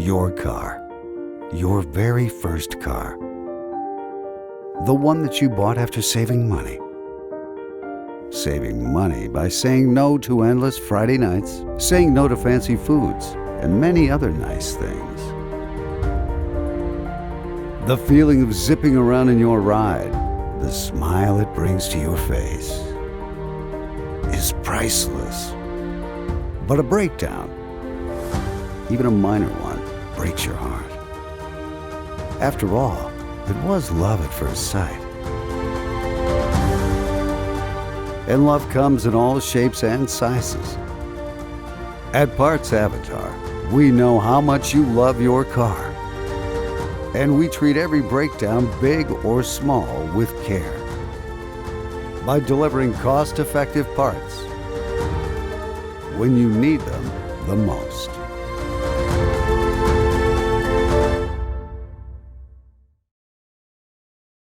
your car. Your very first car. The one that you bought after saving money. Saving money by saying no to endless Friday nights, saying no to fancy foods, and many other nice things. The feeling of zipping around in your ride, the smile it brings to your face, is priceless. But a breakdown, even a minor one, breaks your heart. After all, it was love at first sight. And love comes in all shapes and sizes. At PartsAvatar, we know how much you love your car. And we treat every breakdown, big or small, with care. By delivering cost-effective parts when you need them the most.